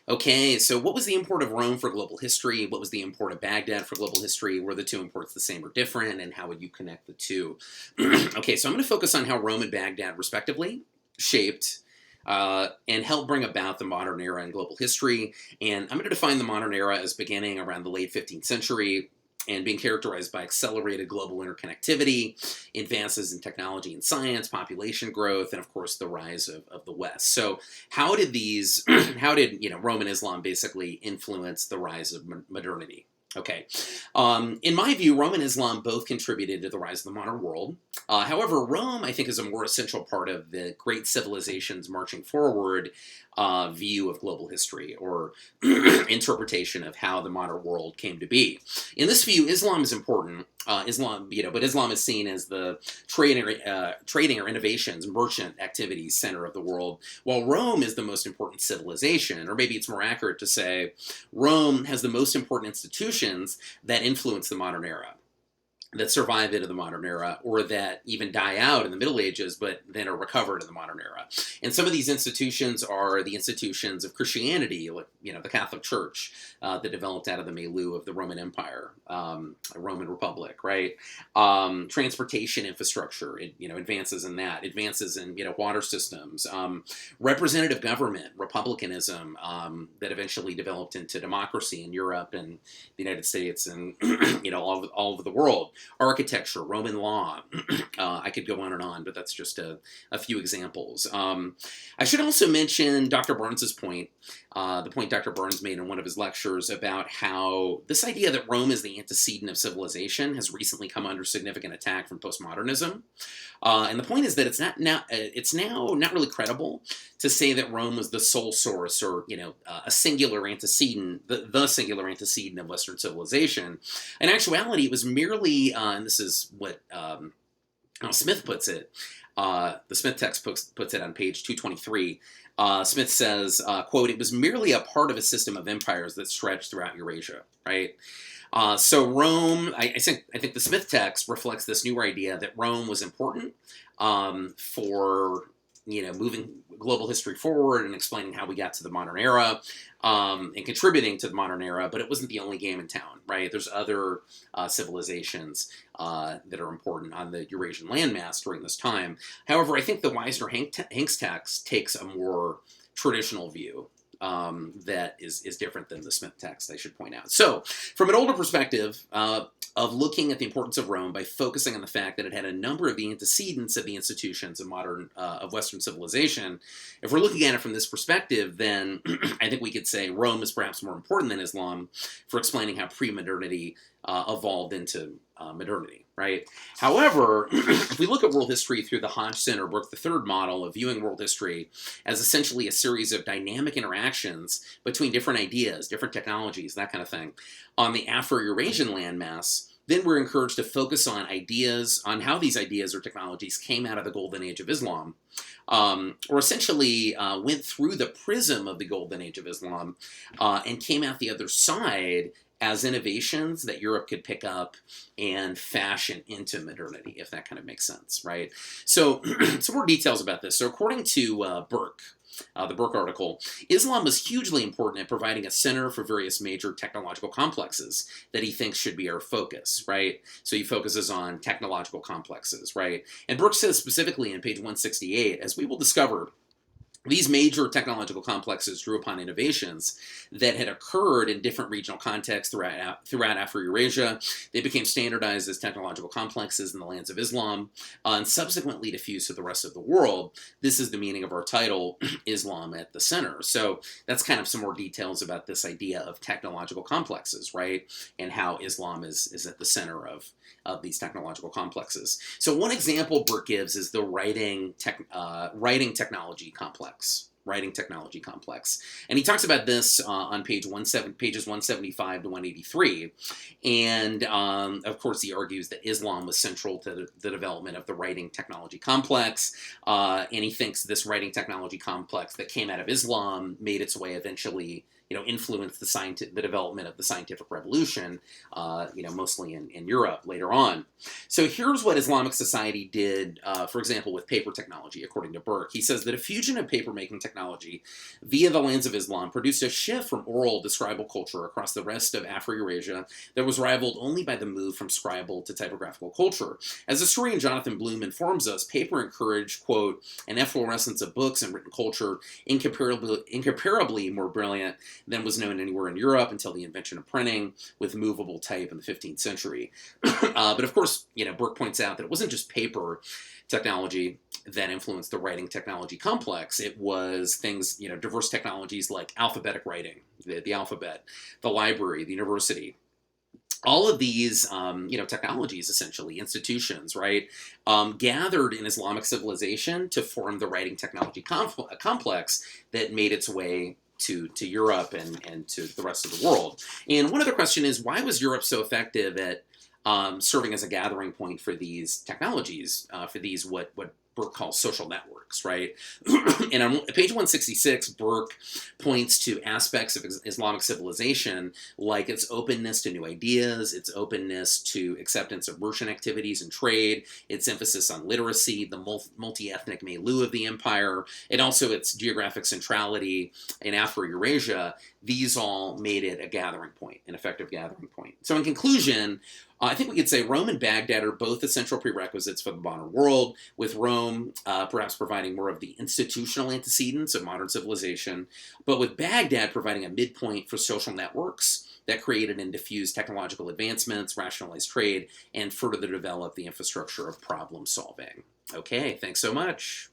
Okay, so what was the import of Rome for global history? What was the import of Baghdad for global history? Were the two imports the same or different? And how would you connect the two? Okay, so I'm going to focus on how Rome and Baghdad, respectively, shaped and helped bring about the modern era in global history. And I'm going to define the modern era as beginning around the late 15th century and being characterized by accelerated global interconnectivity, advances in technology and science, population growth, and of course the rise of the West. So how did these, how did Rome and Islam basically influence the rise of modernity? Okay. In my view, Rome and Islam both contributed to the rise of the modern world. However, Rome, I think, is a more essential part of the great civilizations marching forward view of global history or interpretation of how the modern world came to be. In this view, Islam is important. But Islam is seen as the trading or innovations, merchant activities center of the world, while Rome is the most important civilization, or maybe it's more accurate to say Rome has the most important institutions that influence the modern era, that survive into the modern era, or that even die out in the Middle Ages, but then are recovered in the modern era. And some of these institutions are the institutions of Christianity, like the Catholic Church that developed out of the milieu of the Roman Empire, Roman Republic, right? Transportation infrastructure, advances in that, advances in water systems, representative government, republicanism that eventually developed into democracy in Europe and the United States and all over the world. Architecture, Roman law. I could go on, but that's just a few examples. I should also mention Dr. Barnes's point, the point Dr. Barnes made in one of his lectures about how this idea that Rome is the antecedent of civilization has recently come under significant attack from postmodernism. And the point is that it's now not really credible to say that Rome was the sole source or a singular antecedent, the singular antecedent of Western civilization. In actuality, it was merely, and this is what Smith puts it. The Smith text puts it on page 223. Smith says, quote, "It was merely a part of a system of empires that stretched throughout Eurasia," right? So Rome, I think the Smith text reflects this newer idea that Rome was important for moving global history forward and explaining how we got to the modern era and contributing to the modern era, but it wasn't the only game in town, right? There's other civilizations that are important on the Eurasian landmass during this time. However, I think the Wisner-Hinks text takes a more traditional view that is different than the Smith text, I should point out. So, from an older perspective of looking at the importance of Rome by focusing on the fact that it had a number of the antecedents of the institutions of of Western civilization, if we're looking at it from this perspective, then I think we could say Rome is perhaps more important than Islam for explaining how pre-modernity evolved into modernity, right? However, if we look at world history through the Hodgson or Brooke III model of viewing world history as essentially a series of dynamic interactions between different ideas, different technologies, that kind of thing, on the Afro-Eurasian landmass, then we're encouraged to focus on ideas, on how these ideas or technologies came out of the golden age of Islam, or essentially went through the prism of the golden age of Islam and came out the other side as innovations that Europe could pick up and fashion into modernity, if that kind of makes sense, right? So, some more details about this. So, according to Burke, the Burke article, Islam was hugely important at providing a center for various major technological complexes that he thinks should be our focus, right? So he focuses on technological complexes, right? And Burke says specifically in page 168, as we will discover, these major technological complexes drew upon innovations that had occurred in different regional contexts throughout Afro-Eurasia. They became standardized as technological complexes in the lands of Islam and subsequently diffused to the rest of the world. This is the meaning of our title, Islam at the Center. So that's kind of some more details about this idea of technological complexes, right? And how Islam is at the center of these technological complexes. So one example Burke gives is the writing technology complex. And he talks about this on pages 175 to 183. And of course, he argues that Islam was central to the development of the writing technology complex. And he thinks this writing technology complex that came out of Islam made its way eventually influenced the development of the scientific revolution, mostly in Europe later on. So here's what Islamic society did, for example, with paper technology, according to Burke. He says that a fusion of paper-making technology via the lands of Islam produced a shift from oral to scribal culture across the rest of Afro-Eurasia that was rivaled only by the move from scribal to typographical culture. As historian Jonathan Bloom informs us, paper encouraged, quote, an efflorescence of books and written culture incomparably more brilliant than was known anywhere in Europe until the invention of printing with movable type in the 15th century. But of course, Burke points out that it wasn't just paper technology that influenced the writing technology complex. It was things, diverse technologies like alphabetic writing, the alphabet, the library, the university. All of these, technologies, essentially, institutions, right, gathered in Islamic civilization to form the writing technology complex that made its way to Europe and to the rest of the world. And one other question is, why was Europe so effective at serving as a gathering point for these technologies, for these what Burke calls social networks, right? And on page 166, Burke points to aspects of Islamic civilization, like its openness to new ideas, its openness to acceptance of merchant activities and trade, its emphasis on literacy, the multi-ethnic milieu of the empire, and also its geographic centrality in Afro-Eurasia. These all made it a gathering point, an effective gathering point. So in conclusion, I think we could say Rome and Baghdad are both essential prerequisites for the modern world, with Rome perhaps providing more of the institutional antecedents of modern civilization, but with Baghdad providing a midpoint for social networks that created and diffused technological advancements, rationalized trade, and further developed the infrastructure of problem solving. Okay, thanks so much.